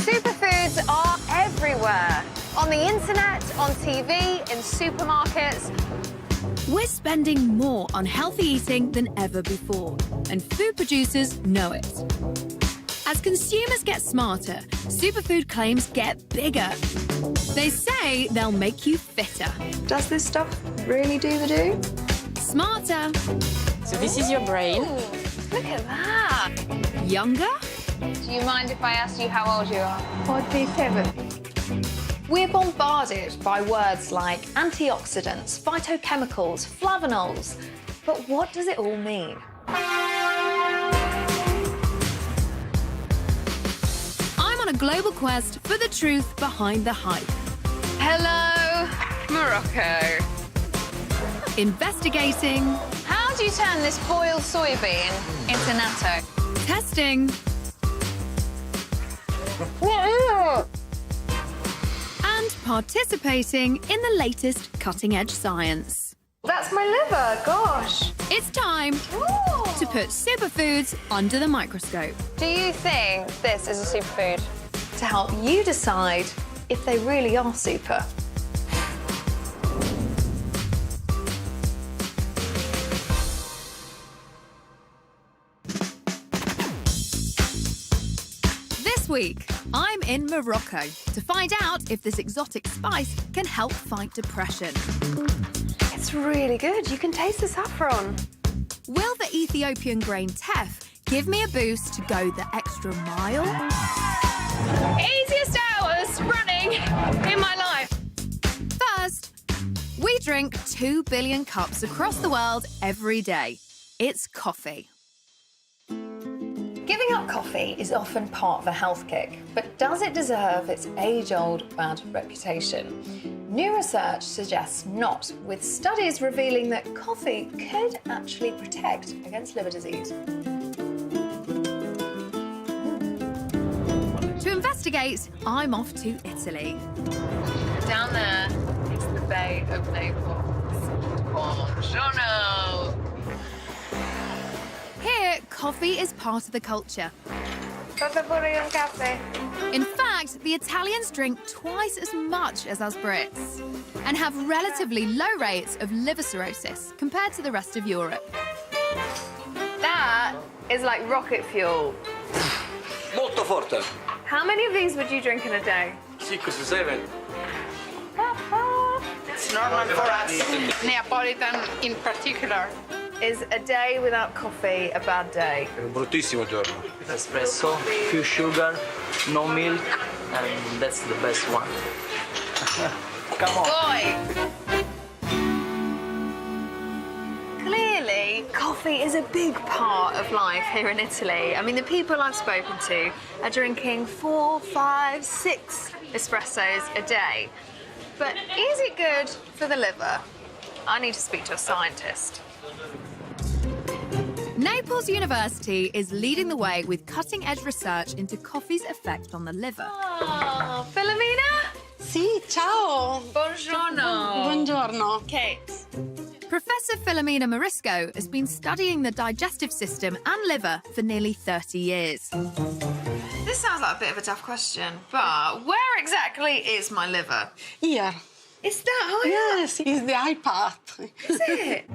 Superfoods are everywhere. On the internet, on TV, in supermarkets. We're spending more on healthy eating than ever before, and food producers know it. As consumers get smarter, superfood claims get bigger. They say they'll make you fitter. Does this stuff really do the do? Smarter. So this is your brain. Ooh, look at that. Younger. Do you mind if I ask you how old you are? 47. We're bombarded by words like antioxidants, phytochemicals, flavonols. But what does it all mean? I'm on a global quest for the truth behind the hype. Hello, Morocco. Investigating. How do you turn this boiled soybean into natto? Testing. And participating in the latest cutting-edge science. That's my liver, gosh. It's time to put superfoods under the microscope. Do you think this is a superfood? To help you decide if they really are super. This week, I'm in Morocco to find out if this exotic spice can help fight depression. It's really good. You can taste the saffron. Will the Ethiopian grain Teff give me a boost to go the extra mile? Easiest hours running in my life. First, we drink 2 billion cups across the world every day. It's coffee. Giving up coffee is often part of a health kick, but does it deserve its age-old bad reputation? New research suggests not, with studies revealing that coffee could actually protect against liver disease. To investigate, I'm off to Italy. Down there is the Bay of Naples. Buongiorno. Here, coffee is part of the culture. Cafe. In fact, the Italians drink twice as much as us Brits and have relatively low rates of liver cirrhosis compared to the rest of Europe. That is like rocket fuel. Molto forte. How many of these would you drink in a day? 6, 7. It's normal for us, Neapolitan in particular. Is a day without coffee a bad day? È un bruttissimo giorno. Espresso, few sugar, no milk, and that's the best one. Come on. Boy! Clearly, coffee is a big part of life here in Italy. I mean, the people I've spoken to are drinking 4, 5, 6 espressos a day. But is it good for the liver? I need to speak to a scientist. Naples University is leading the way with cutting-edge research into coffee's effect on the liver. Oh, Filomena? Sì, ciao. Buongiorno. Buongiorno. Kate. Professor Filomena Morisco has been studying the digestive system and liver for nearly 30 years. This sounds like a bit of a tough question, but where exactly is my liver? Here. Is that high up? Yes, it's the high part. Is it?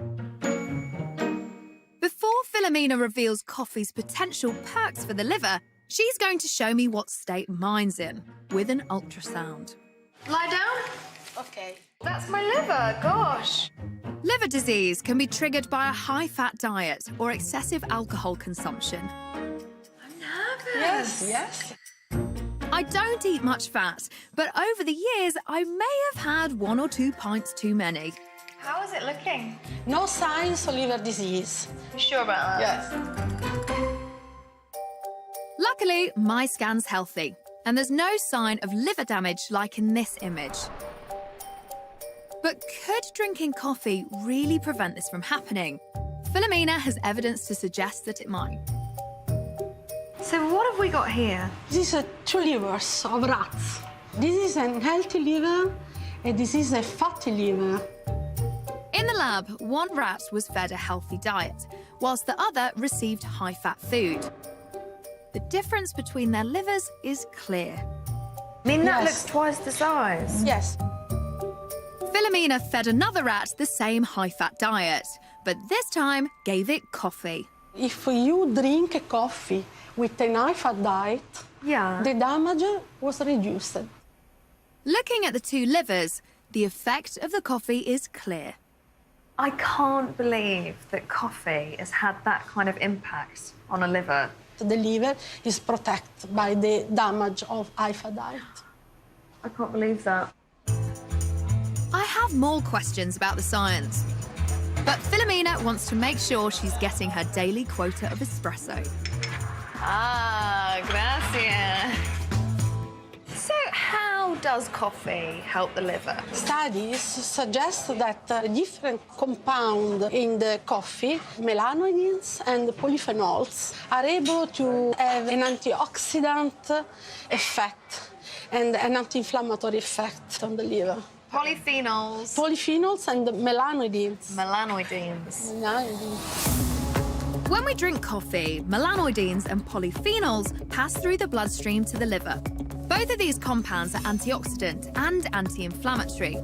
Before Filomena reveals coffee's potential perks for the liver, she's going to show me what state mine's in with an ultrasound. Lie down. Okay. That's my liver, gosh. Liver disease can be triggered by a high-fat diet or excessive alcohol consumption. I'm nervous. Yes, yes. I don't eat much fat, but over the years, I may have had 1 or 2 pints too many. How is it looking? No signs of liver disease. You sure about that? Yes. Luckily, my scan's healthy, and there's no sign of liver damage like in this image. But could drinking coffee really prevent this from happening? Filomena has evidence to suggest that it might. So what have we got here? This is 2 livers of rats. This is a healthy liver, and this is a fatty liver. In the lab, one rat was fed a healthy diet, whilst the other received high-fat food. The difference between their livers is clear. I mean, that Yes. looks twice the size. Yes. Philomena fed another rat the same high-fat diet, but this time gave it coffee. If you drink a coffee with a high-fat diet, Yeah. the damage was reduced. Looking at the two livers, the effect of the coffee is clear. I can't believe that coffee has had that kind of impact on a liver. The liver is protected by the damage of high-fat diet. I can't believe that. I have more questions about the science, but Philomena wants to make sure she's getting her daily quota of espresso. Ah, gracias. So, how does coffee help the liver? Studies suggest that different compounds in the coffee, melanoidins and polyphenols, are able to have an antioxidant effect and an anti-inflammatory effect on the liver. Polyphenols, Polyphenols and melanoidins. melanoidins. When we drink coffee, melanoidins and polyphenols pass through the bloodstream to the liver. Both of these compounds are antioxidant and anti-inflammatory.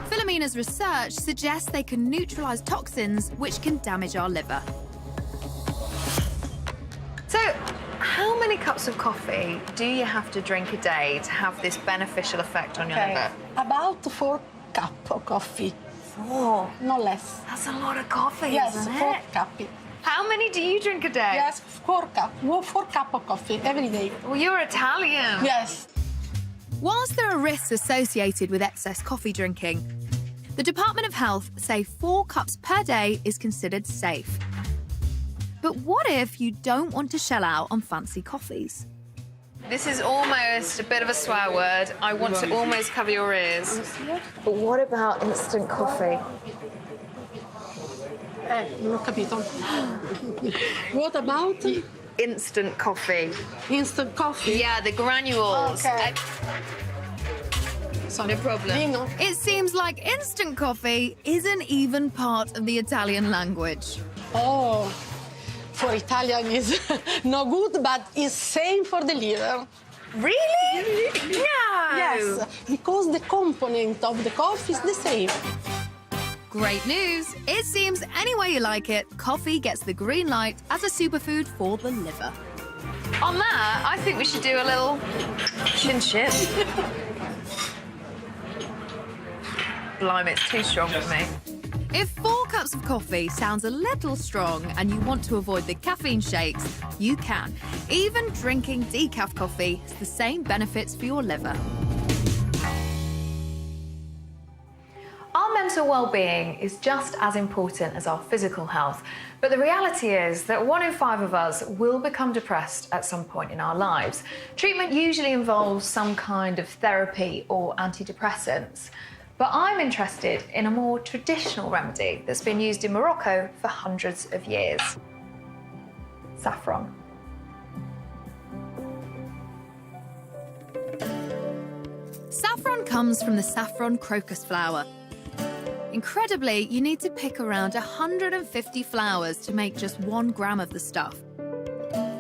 Philomena's research suggests they can neutralize toxins which can damage our liver. So, how many cups of coffee do you have to drink a day to have this beneficial effect on your liver? About 4 cups of coffee, 4. no less. That's a lot of coffee, Yes, isn't 4 it? cups. How many do you drink a day? Yes, 4 cups. 4 cups of coffee every day. Well, you're Italian. Yes. Whilst there are risks associated with excess coffee drinking, the Department of Health say 4 cups per day is considered safe. But what if you don't want to shell out on fancy coffees? This is almost a bit of a swear word. I want to almost cover your ears. But what about instant coffee? Non ho capito. What about Instant coffee. instant coffee? Yeah, the granules. Okay. No problem. Vino? It seems like instant coffee isn't even part of the Italian language. Oh, for Italian is no good, but it's same for the liver. Really? No. Yes, because the component of the coffee is the same. Great news! It seems any way you like it, coffee gets the green light as a superfood for the liver. On that, I think we should do a little chin-chin. Blimey, it's too strong for me. If 4 cups of coffee sounds a little strong and you want to avoid the caffeine shakes, you can. Even drinking decaf coffee has the same benefits for your liver. Our mental well-being is just as important as our physical health, but the reality is that 1 in 5 of us will become depressed at some point in our lives. Treatment usually involves some kind of therapy or antidepressants, but I'm interested in a more traditional remedy that's been used in Morocco for hundreds of years. Saffron. Saffron comes from the saffron crocus flower. Incredibly, you need to pick around 150 flowers to make just 1 gram of the stuff.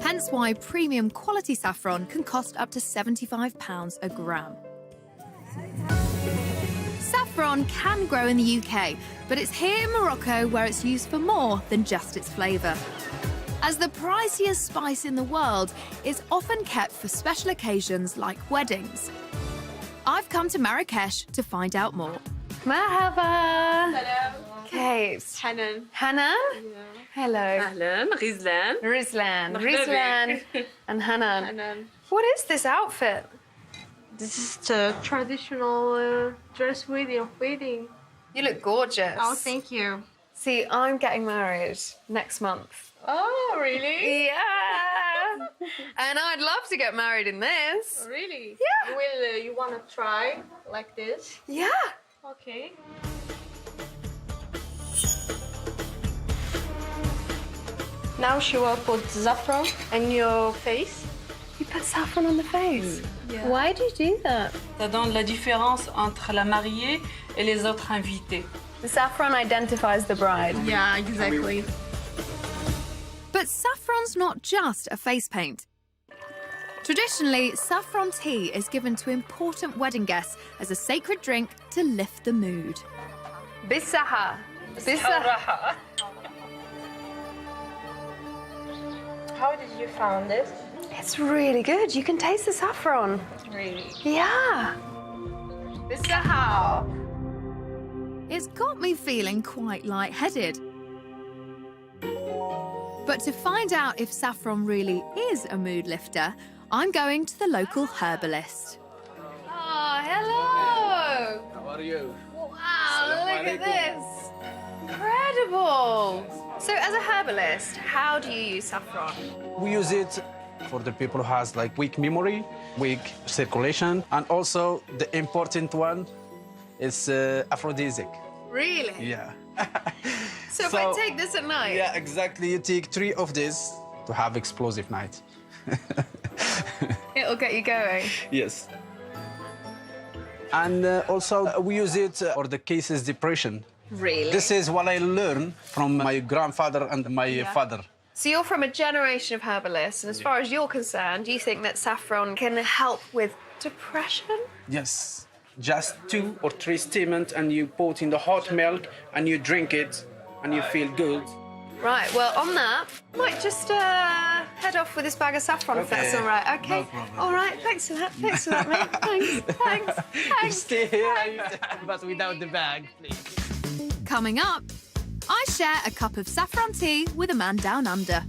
Hence why premium quality saffron can cost up to £75 a gram. Saffron can grow in the UK, but it's here in Morocco where it's used for more than just its flavour. As the priciest spice in the world, it's often kept for special occasions like weddings. I've come to Marrakesh to find out more. Merhaba. Hello. Kate. Hanan. Hanan? Hello. Ahlan, Rizlan. Rizlan. مرحبا Rizlan and Hanan. Hanan. What is this outfit? This is the traditional dress wedding. You look gorgeous. Oh, thank you. See, I'm getting married next month. Oh, really? Yeah. And I'd love to get married in this. Really? Yeah. You want to try like this? Yeah. Okay. Now she will put saffron in your face. You put saffron on the face. Why do you do that? Ça donne la différence entre la mariée et les autres invités. The saffron identifies the bride. Yeah, exactly. But saffron's not just a face paint. Traditionally, saffron tea is given to important wedding guests as a sacred drink to lift the mood. Bisaha. Bisaha. How did you find it? It's really good. You can taste the saffron. Really? Yeah. Bisaha. It's got me feeling quite lightheaded. But to find out if saffron really is a mood lifter, I'm going to the local herbalist. Oh, hello. How are you? Wow, look at this. Incredible. So as a herbalist, how do you use saffron? We use it for the people who has like weak memory, weak circulation, and also the important one is aphrodisiac. Really? Yeah. So if I take this at night? Yeah, exactly. You take 3 of this to have explosive night. It'll get you going. Yes. And also we use it for the cases depression. Really? This is what I learned from my grandfather and my father. So you're from a generation of herbalists, and as far as you're concerned, you think that saffron can help with depression? Yes. Just 2 or 3 steamings and you put in the hot milk and you drink it and you feel good. Right, well, on that, I might just head off with this bag of saffron, if that's all right. Okay? No problem. All right, thanks for that. Thanks for that, mate. Thanks. You stay here, but without the bag, please. Coming up, I share a cup of saffron tea with a man down under.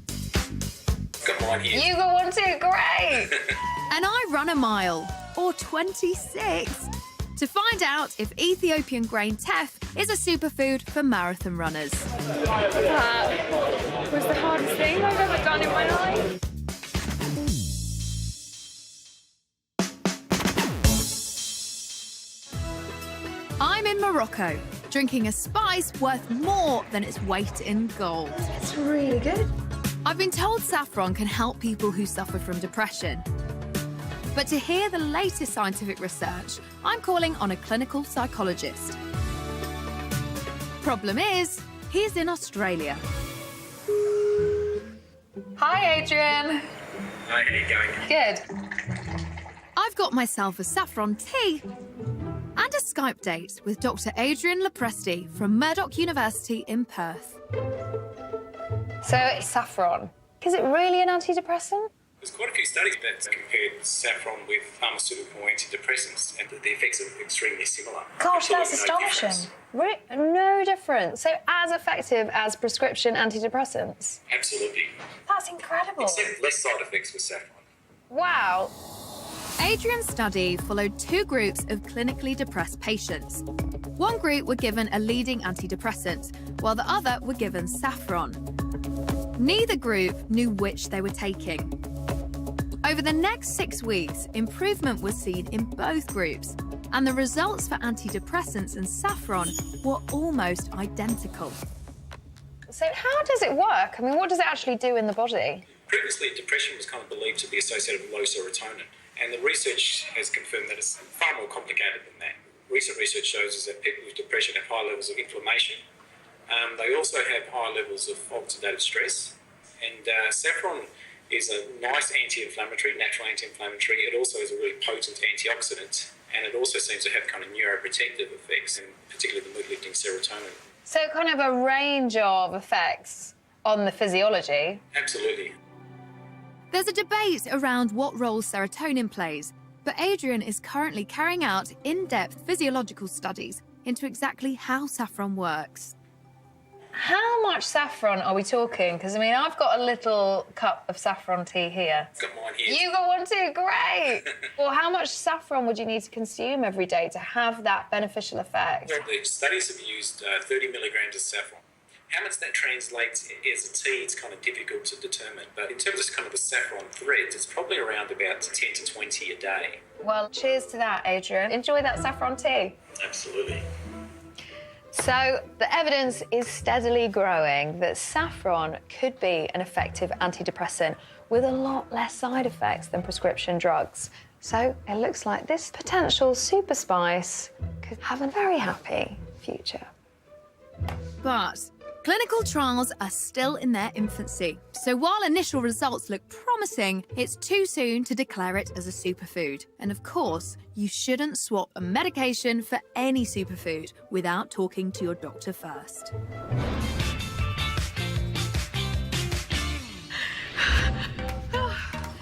Come on here. You got one too, great! And I run a mile, or 26, to find out if Ethiopian grain teff is a superfood for marathon runners. That was the hardest thing I've ever done in my life. I'm in Morocco, drinking a spice worth more than its weight in gold. It's really good. I've been told saffron can help people who suffer from depression. But to hear the latest scientific research, I'm calling on a clinical psychologist. Problem is, he's in Australia. Hi, Adrian. Hi, how you going? Good. I've got myself a saffron tea and a Skype date with Dr. Adrian Lepresti from Murdoch University in Perth. So, saffron, is it really an antidepressant? There's quite a few studies that compared saffron with pharmaceutical antidepressants, and the effects are extremely similar. Gosh, that's Absolutely no astonishing. difference. No difference. So, as effective as prescription antidepressants? Absolutely. That's incredible. Except less side effects with saffron. Wow. Adrian's study followed 2 groups of clinically depressed patients. One group were given a leading antidepressant, while the other were given saffron. Neither group knew which they were taking. Over the next 6 weeks, improvement was seen in both groups, and the results for antidepressants and saffron were almost identical. So, how does it work? I mean, what does it actually do in the body? Previously, depression was kind of believed to be associated with low serotonin, and the research has confirmed that it's far more complicated than that. Recent research shows us that people with depression have high levels of inflammation. They also have high levels of oxidative stress, and saffron is a nice anti-inflammatory, natural anti-inflammatory. It also is a really potent antioxidant, and it also seems to have kind of neuroprotective effects, and particularly the mood-lifting serotonin. So, kind of a range of effects on the physiology. Absolutely. There's a debate around what role serotonin plays, but Adrian is currently carrying out in-depth physiological studies into exactly how saffron works. How much saffron are we talking? Because, I mean, I've got a little cup of saffron tea here. Got mine here. You got one too, great! Well, how much saffron would you need to consume every day to have that beneficial effect? Well, the studies have used 30 milligrams of saffron. How much that translates as a tea, it's kind of difficult to determine. But in terms of kind of the saffron threads, it's probably around about 10 to 20 a day. Well, cheers to that, Adrian. Enjoy that saffron tea. Absolutely. So, the evidence is steadily growing that saffron could be an effective antidepressant with a lot less side effects than prescription drugs. So, it looks like this potential super spice could have a very happy future. But Clinical trials are still in their infancy, so while initial results look promising, it's too soon to declare it as a superfood. And of course, you shouldn't swap a medication for any superfood without talking to your doctor first.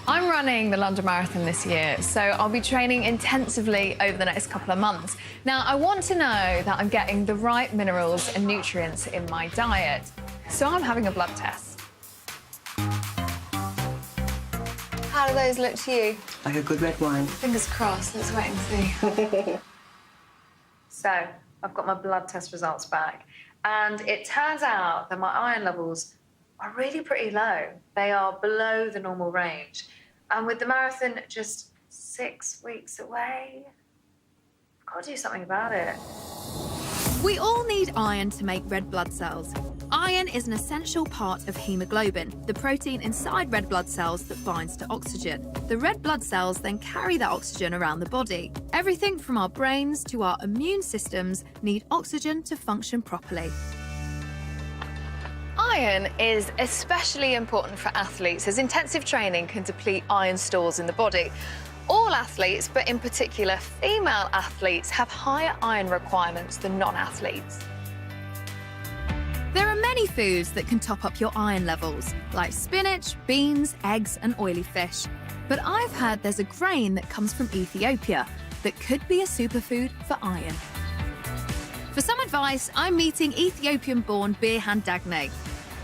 I'm running the London Marathon this year, so I'll be training intensively over the next couple of months. Now, I want to know that I'm getting the right minerals and nutrients in my diet, so I'm having a blood test. How do those look to you? Like a good red wine. Fingers crossed, let's wait and see. So, I've got my blood test results back, and it turns out that my iron levels are really pretty low. They are below the normal range. And with the marathon just 6 weeks away, I've got to do something about it. We all need iron to make red blood cells. Iron is an essential part of hemoglobin, the protein inside red blood cells that binds to oxygen. The red blood cells then carry that oxygen around the body. Everything from our brains to our immune systems need oxygen to function properly. Iron is especially important for athletes, as intensive training can deplete iron stores in the body. All athletes, but in particular female athletes, have higher iron requirements than non-athletes. There are many foods that can top up your iron levels, like spinach, beans, eggs, and oily fish. But I've heard there's a grain that comes from Ethiopia that could be a superfood for iron. For some advice, I'm meeting Ethiopian-born Birhan Dagne.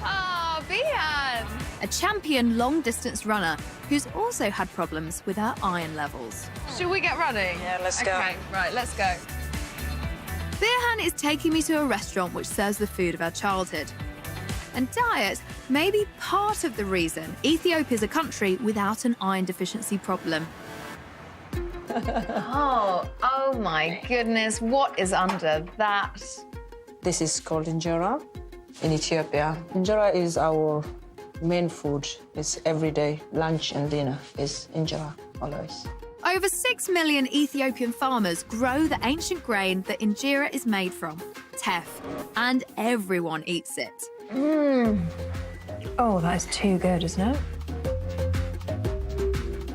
Oh, Birhan! A champion long-distance runner who's also had problems with her iron levels. Should we get running? Yeah, let's go. Okay, right, let's go. Birhan is taking me to a restaurant which serves the food of our childhood. And diet may be part of the reason Ethiopia is a country without an iron deficiency problem. Oh my goodness, what is under that? This is called injera in Ethiopia. Injera is our main food. It's every day, lunch and dinner is injera, always. Over 6 million Ethiopian farmers grow the ancient grain that injera is made from, teff, and everyone eats it. Oh, that is too good, isn't it?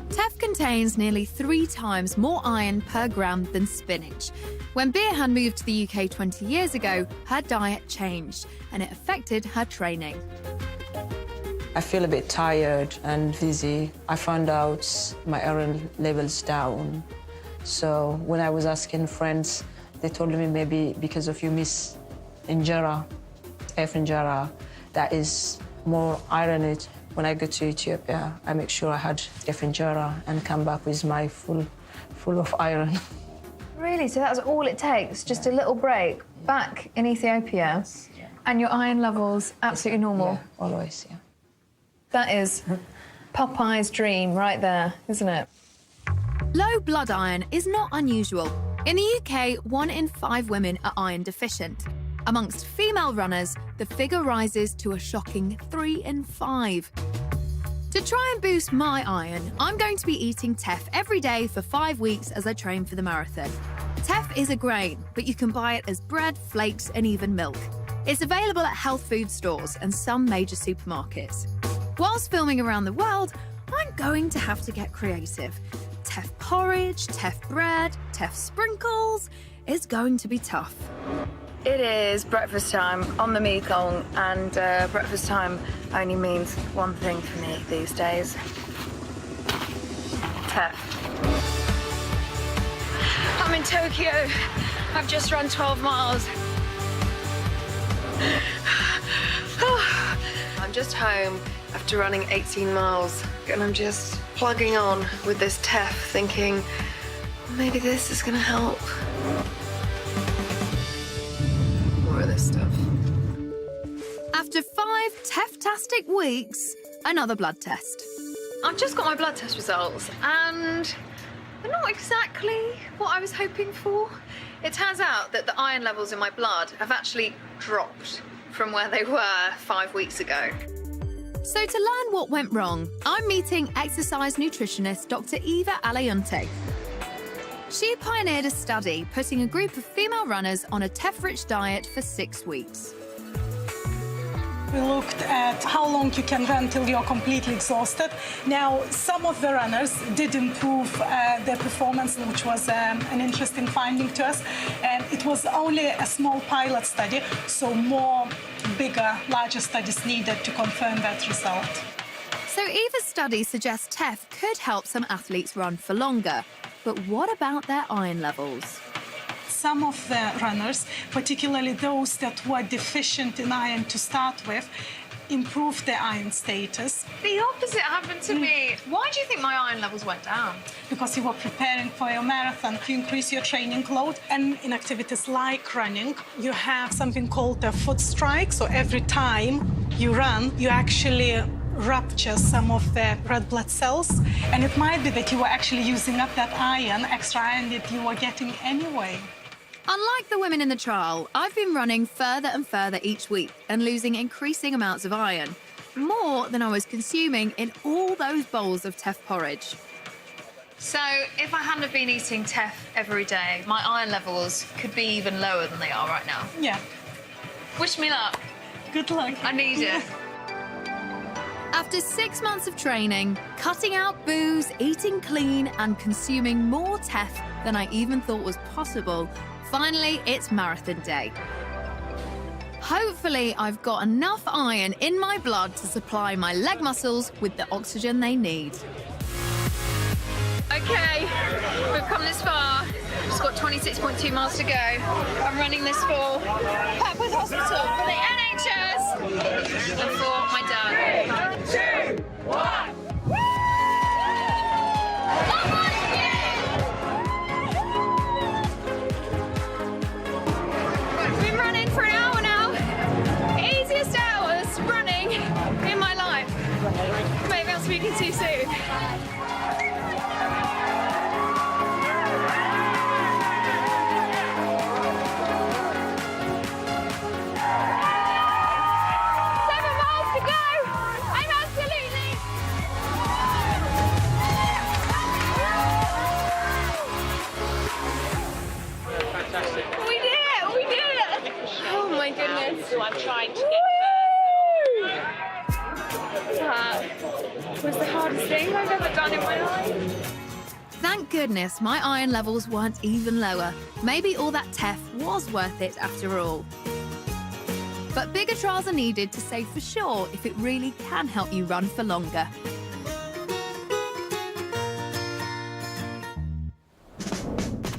Teff contains nearly 3 times more iron per gram than spinach. When Birhan moved to the UK 20 years ago, her diet changed and it affected her training. I feel a bit tired and dizzy. I found out my iron levels down. So when I was asking friends, they told me maybe because of you miss injera, Teff injera, that is more iron in it. When I go to Ethiopia, I make sure I had Teff injera and come back with my full of iron. Really? So that's all it takes? Just a little break back in Ethiopia? Yeah. And your iron levels absolutely normal? Yeah, always, yeah. That is Popeye's dream right there, isn't it? Low blood iron is not unusual. In the UK, 1 in 5 women are iron deficient. Amongst female runners, the figure rises to a shocking 3 in 5. To try and boost my iron, I'm going to be eating teff every day for 5 weeks as I train for the marathon. Teff is a grain, but you can buy it as bread, flakes, and even milk. It's available at health food stores and some major supermarkets. Whilst filming around the world, I'm going to have to get creative. Teff porridge, teff bread, teff sprinkles. It's going to be tough. It is breakfast time on the Mekong, and breakfast time only means one thing for me these days. Teff. I'm in Tokyo. I've just run 12 miles. I'm just home after running 18 miles, and I'm just plugging on with this teff, thinking maybe this is gonna help. More of this stuff. After 5 teff-tastic weeks, another blood test. I've just got my blood test results, and they're not exactly what I was hoping for. It turns out that the iron levels in my blood have actually dropped from where they were 5 weeks ago. So to learn what went wrong, I'm meeting exercise nutritionist Dr. Eva Alayunte. She pioneered a study putting a group of female runners on a teff-rich diet for 6 weeks. We looked at how long you can run till you're completely exhausted. Now, some of the runners did improve their performance, which was an interesting finding to us. And it was only a small pilot study, so more bigger, larger studies needed to confirm that result. So Eva's study suggests Teff could help some athletes run for longer. But what about their iron levels? Some of the runners, particularly those that were deficient in iron to start with, improved their iron status. The opposite happened to me. Why do you think my iron levels went down? Because you were preparing for your marathon. You increase your training load, and in activities like running, you have something called a foot strike. So every time you run, you actually rupture some of the red blood cells, and it might be that you were actually using up that iron, extra iron that you were getting anyway. Unlike the women in the trial, I've been running further and further each week and losing increasing amounts of iron, more than I was consuming in all those bowls of Teff porridge. So if I hadn't have been eating Teff every day, my iron levels could be even lower than they are right now. Yeah. Wish me luck. Good luck. I need it. After 6 months of training, cutting out booze, eating clean and consuming more Teff than I even thought was possible, finally it's marathon day. Hopefully I've got enough iron in my blood to supply my leg muscles with the oxygen they need. Okay, we've come this far. Just got 26.2 miles to go. I'm running this for Papworth Hospital, for the NHS, and for my dad. 3, 2, 1. Been running for an hour now. Easiest hours running in my life. Maybe I'm speaking too soon. So I'm trying to get That was the hardest thing I've ever done in my life. Thank goodness my iron levels weren't even lower. Maybe all that Teff was worth it after all. But bigger trials are needed to say for sure if it really can help you run for longer.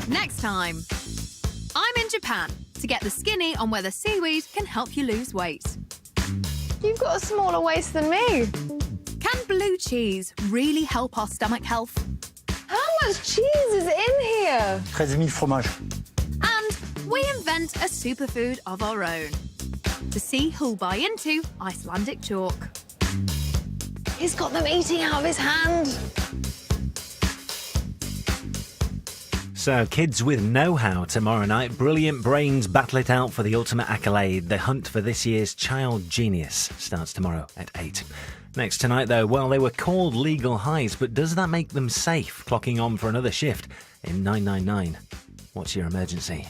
Next time, I'm in Japan to get the skinny on whether seaweed can help you lose weight. You've got a smaller waist than me. Can blue cheese really help our stomach health? How much cheese is in here? 13 000 fromages. And we invent a superfood of our own to see who'll buy into Icelandic chalk. He's got them eating out of his hand. So, kids with know-how tomorrow night. Brilliant brains battle it out for the ultimate accolade. The hunt for this year's child genius starts tomorrow at 8. Next tonight, though, well, they were called legal highs, but does that make them safe, clocking on for another shift in 999? What's your emergency?